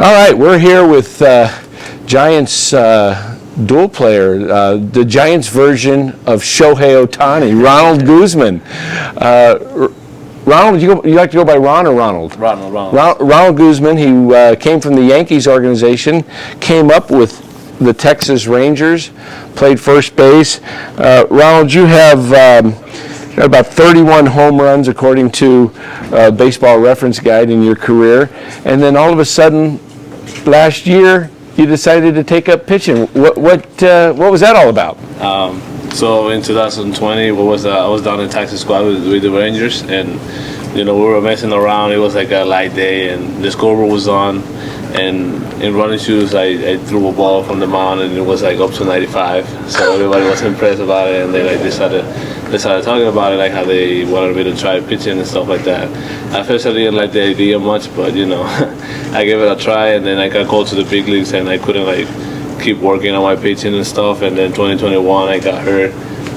All right, we're here with Giants dual player, the Giants version of Shohei Ohtani, Ronald Guzmán. Ronald, you like to go by Ron or Ronald? Ronald. Ronald Guzmán, he came from the Yankees organization, came up with the Texas Rangers, played first base. Ronald, you have got about 31 home runs according to Baseball Reference Guide in your career, and then all of a sudden, last year, you decided to take up pitching. What was that all about? So in 2020, I was down in Texas squad with the Rangers, and we were messing around. It was like a light day, and the scoreboard was on. And in running shoes, I threw a ball from the mound, and it was like up to 95. So everybody was impressed about it, and they started talking about it, like how they wanted me to try pitching and stuff like that. At first, I didn't like the idea much, but I gave it a try, and then I got called to the big leagues, and I couldn't keep working on my pitching and stuff. And then 2021, I got hurt,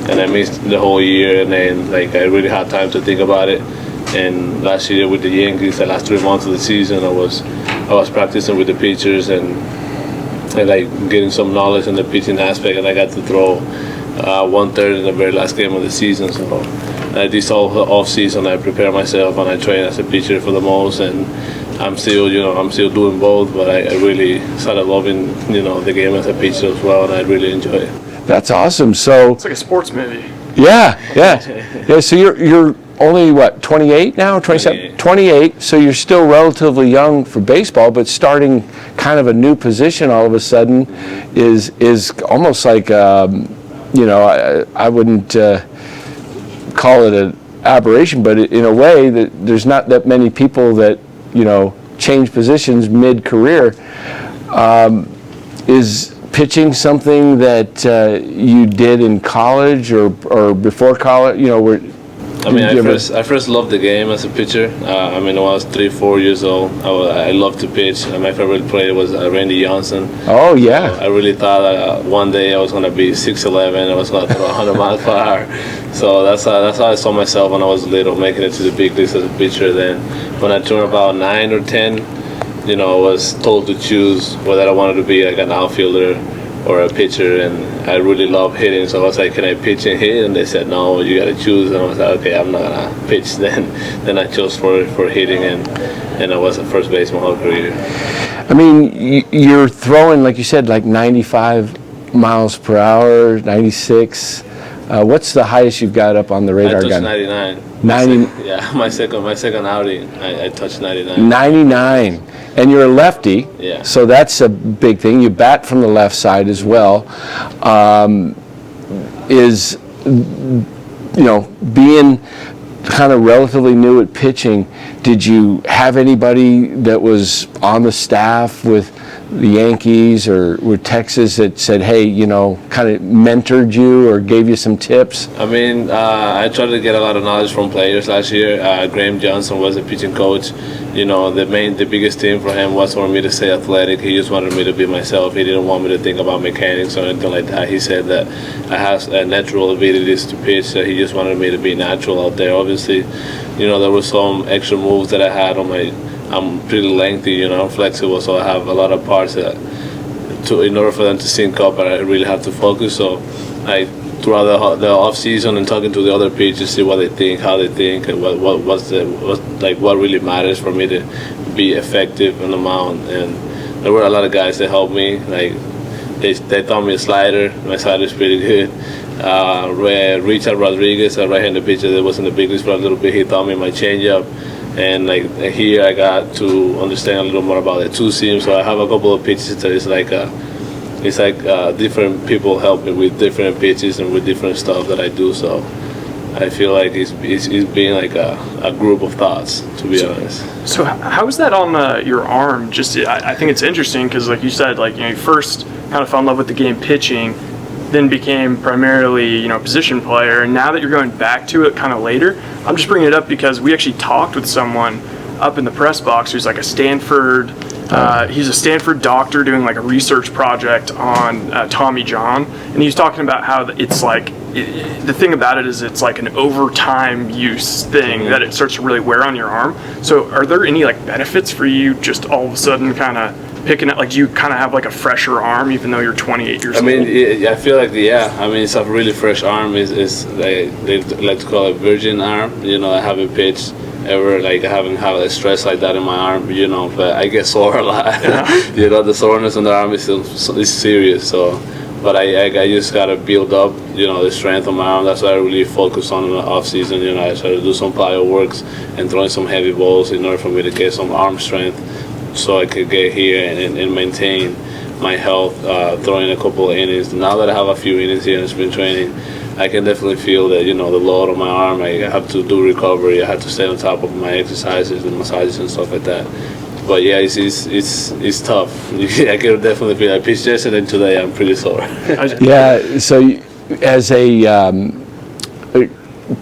and I missed the whole year, and then I really had time to think about it. And last year with the Yankees, the last 3 months of the season, I was practicing with the pitchers and getting some knowledge in the pitching aspect, and I got to throw 1/3 in the very last game of the season. So this off season, I prepare myself and I train as a pitcher for the most, and I'm still doing both, but I really started loving the game as a pitcher as well, and I really enjoy it. That's awesome. So it's like a sports movie. Yeah. So you're only, 28 now, 27? 28, so you're still relatively young for baseball, but starting kind of a new position all of a sudden is almost like, I wouldn't call it an aberration, but in a way that there's not that many people that, change positions mid-career. Is pitching something that you did in college or before college, I first loved the game as a pitcher. When I was 3-4 years old, I loved to pitch. My favorite player was Randy Johnson. Oh, yeah. I really thought one day I was going to be 6'11", I was going to throw 100 miles per hour. So that's how I saw myself when I was little, making it to the big leagues as a pitcher. Then when I turned about 9 or 10, I was told to choose whether I wanted to be like an outfielder or a pitcher, and I really love hitting, so I was like, can I pitch and hit? And they said, no, you got to choose. And I was like, okay, I'm not going to pitch then. Then I chose for hitting, and I was at first base my whole career. You're throwing, like you said, like 95 miles per hour, 96. What's the highest you've got up on the radar gun? I touched 99. Yeah, my second outing, I touched 99. 99. And you're a lefty, yeah. So that's a big thing. You bat from the left side as well. Being kind of relatively new at pitching, did you have anybody that was on the staff with the Yankees or with Texas that said, hey, kind of mentored you or gave you some tips? I tried to get a lot of knowledge from players last year. Graham Johnson was a pitching coach. The biggest thing for him was for me to stay athletic. He just wanted me to be myself. He didn't want me to think about mechanics or anything like that. He said that I have natural abilities to pitch, so he just wanted me to be natural out there. Obviously, there were some extra moves that I had on I'm pretty lengthy, I'm flexible, so I have a lot of parts that, in order for them to sync up, I really have to focus. So throughout the off season and talking to the other pitchers, see what they think, how they think, and what really matters for me to be effective on the mound. And there were a lot of guys that helped me. They taught me a slider. My slider is pretty good. Richard Rodriguez, a right-handed pitcher that was in the big leagues for a little bit, he taught me my changeup. And here I got to understand a little more about the two seam. So I have a couple of pitches that is different people help me with different pitches and with different stuff that I do. So I feel like it's being like a group of thoughts, to be honest. So how is that on your arm? I think it's interesting because, like you said, you first kind of fell in love with the game pitching, then became primarily a position player, and now that you're going back to it kind of later, I'm just bringing it up because we actually talked with someone up in the press box who's like a Stanford. He's a Stanford doctor doing like a research project on Tommy John, and he was talking about how it's like the thing about it is it's like an overtime use thing that it starts to really wear on your arm. So are there any like benefits for you just all of a sudden kind of picking up, like, do you kind of have like a fresher arm even though you're 28 years I old? mean, I feel like, I mean, it's a really fresh arm. It's like, they like to call it virgin arm. You know, I haven't pitched ever, like, I haven't had a stress like that in my arm, you know, but I get sore a lot. You know, the soreness on the arm is serious, so. But I just gotta build up, you know, the strength on my arm. That's what I really focus on in the off season. You know, I try to do some plyo works and throwing some heavy balls in order for me to get some arm strength, so I could get here and maintain my health. Throwing a couple of innings. Now that I have a few innings here in spring training, I can definitely feel that, you know, the load on my arm. I have to do recovery. I have to stay on top of my exercises and massages and stuff like that. But yeah, it's tough. I can definitely feel. I pitched yesterday and today I'm pretty sore. Yeah. So as a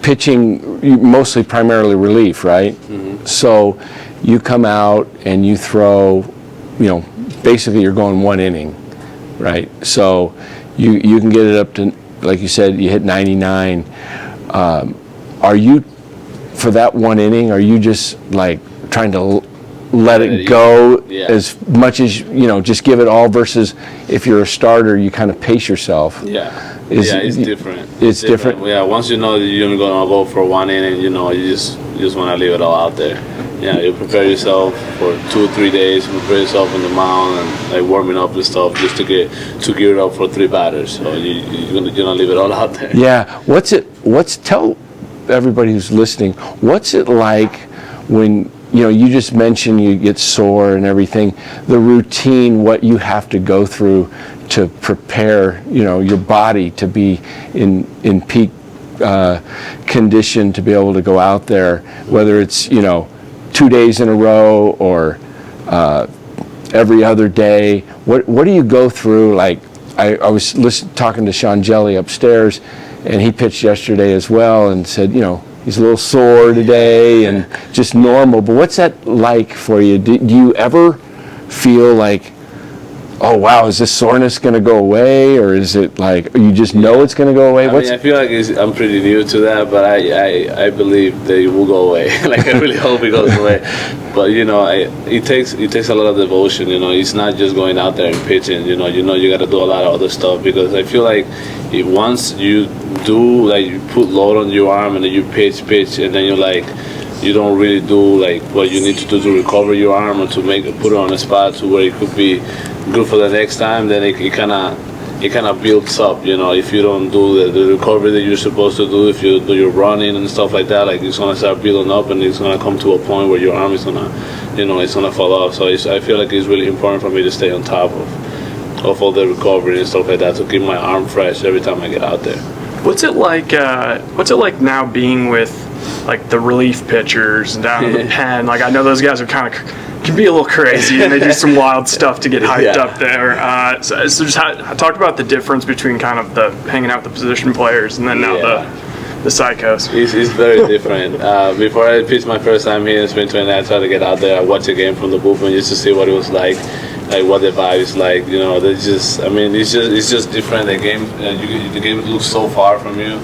pitching, mostly primarily relief, right? Mm-hmm. So you come out and you throw, you know, basically you're going one inning, right? So you can get it up to, like you said, you hit 99. Are you, for that one inning, are you just like trying to let it go as much as, you know, just give it all, versus if you're a starter, you kind of pace yourself? It's different. It's different. Yeah, once you know that you're only going to go for one inning, you know, you just want to leave it all out there. Yeah, you prepare yourself for 2 or 3 days. You prepare yourself on the mound and like warming up and stuff just to gear it up for 3 batters. So you're gonna leave it all out there. Yeah. Tell everybody who's listening, what's it like when, you know, you just mentioned you get sore and everything, the routine, what you have to go through to prepare, you know, your body to be in peak condition to be able to go out there, whether it's, you know, 2 days in a row or every other day. What do you go through? Like, I was talking to Sean Jelly upstairs, and he pitched yesterday as well, and said, you know, he's a little sore today and just normal. But what's that like for you? Do you ever feel like, oh wow, is this soreness going to go away, or is it like you just know it's going to go away? I feel like I'm pretty new to that, but I believe that it will go away. Like, I really hope it goes away. But you know, it takes a lot of devotion. You know, it's not just going out there and pitching. You know, you got to do a lot of other stuff, because I feel like once you do, like, you put load on your arm and then you pitch, and then you're like, you don't really do like what you need to do to recover your arm or to put it on a spot to where it could be good for the next time. Then it kind of builds up. You know, if you don't do the recovery that you're supposed to do, if you do your running and stuff like that, like, it's gonna start building up, and it's gonna come to a point where your arm is gonna, you know, it's gonna fall off. So I feel like it's really important for me to stay on top of all the recovery and stuff like that, to keep my arm fresh every time I get out there. What's it like now being with, like, the relief pitchers down in the pen? Like, I know those guys are can be a little crazy, and they do some wild stuff to get hyped up there. So just talk about the difference between kind of the hanging out with the position players and then now the psychos. It's very different. Before I pitched my first time here in spring training, I tried to get out there. I watched a game from the bullpen just to see what it was like what the vibe is like. You know, it's just different. The game looks so far from you.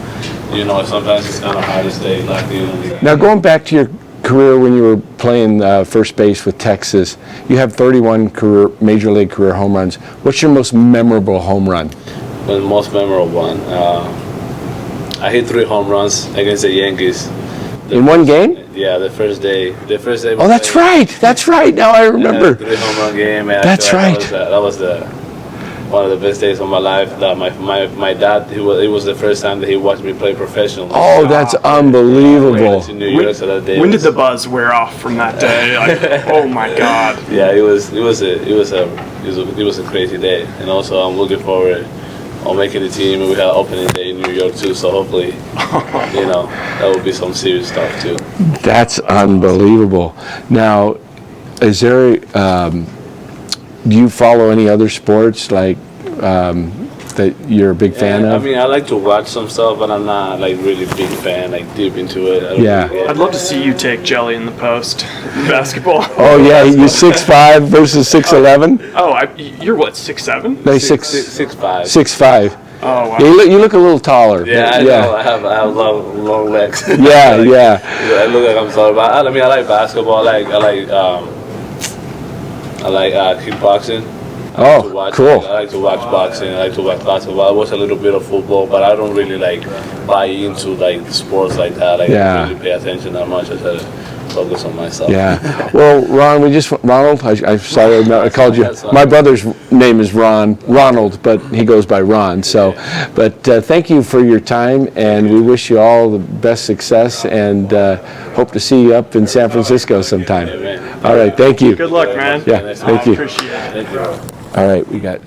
You know, sometimes it's kind of hard to stay locked in. Now, going back to your career when you were playing first base with Texas, you have 31 major league career home runs. What's your most memorable home run? The most memorable one, I hit 3 home runs against the Yankees. In one game? Yeah, the first day. Oh, that's right. Now I remember. 3 home run game. And that's right. That was one of the best days of my life. That my dad, it was the first time that he watched me play professionally. Oh, that's unbelievable. When did the buzz wear off from that day? Like, oh my God. Yeah, it was a crazy day, and also I'm looking forward on making the team. We had opening day in New York too, so hopefully, you know, that will be some serious stuff too. That's unbelievable. Now, is there? Do you follow any other sports like that you're a big fan of? I mean, I like to watch some stuff, but I'm not like really big fan, like deep into it. I'd love to see you take Jelly in the post in basketball. Oh yeah, you're 6'5" versus 6'11". Oh, you're what, 6'7"? No, 6'5". 6'5". Oh wow. Yeah, you look a little taller. Yeah, I know. I have long legs. Yeah, I look like I'm taller, but I mean, I like basketball. I like I like kickboxing. Oh, cool. I like to watch boxing. I like to watch basketball. I watch a little bit of football, but I don't really like buy into like sports like that. I don't really pay attention that much. I try to focus on myself. Yeah. Well, Ron, Ronald, I'm sorry I called you. My brother's name is Ronald, but he goes by Ron. So, but thank you for your time, and we wish you all the best success, and hope to see you up in San Francisco sometime. All right. Thank you. Good luck, man. Yeah. Thank you. Appreciate it. Thank you. All right. We got.